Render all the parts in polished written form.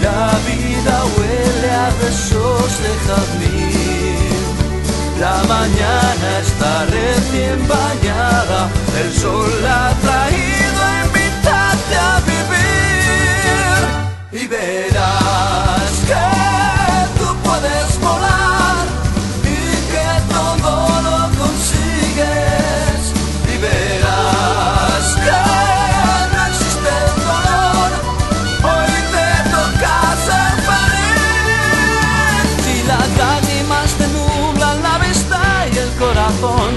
la vida huele a besos de jazmín. La mañana está recién bañada, el sol la ha traído a invitarte a vivir. Y verás que tú puedes volar y que todo lo consigues. Y verás que no existe el dolor, hoy te toca ser feliz. Si las lágrimas te nublan la vista y el corazón,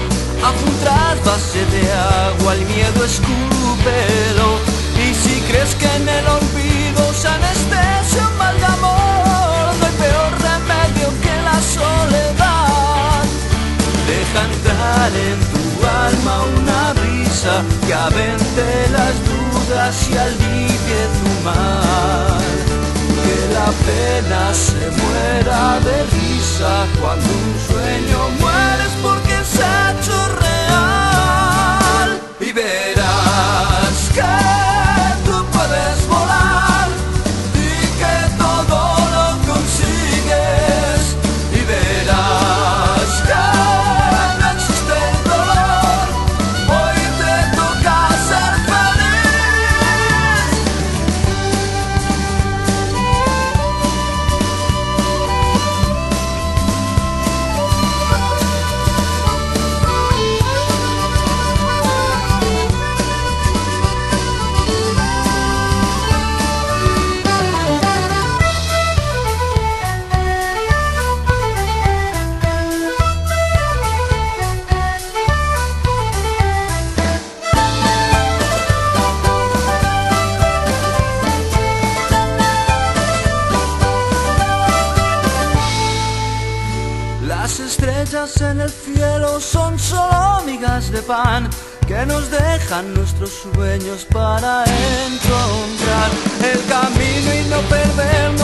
haz un trasvase de agua, el miedo escúpelo. Y si crees que en el olvido se anestesia un mal de amor, no hay peor remedio que la soledad. Deja entrar en tu alma una brisa que avente las dudas y alivie tu mal. Que la pena se muera de risa cuando un sueño mueres porque se ha hecho real. Y verás que tú puedes volar y que todo lo consigues. Y verás que no existe el dolor, hoy te toca ser feliz. Las estrellas en el cielo son solo migas de pan que nos dejan nuestros sueños para encontrar el camino y no perdernos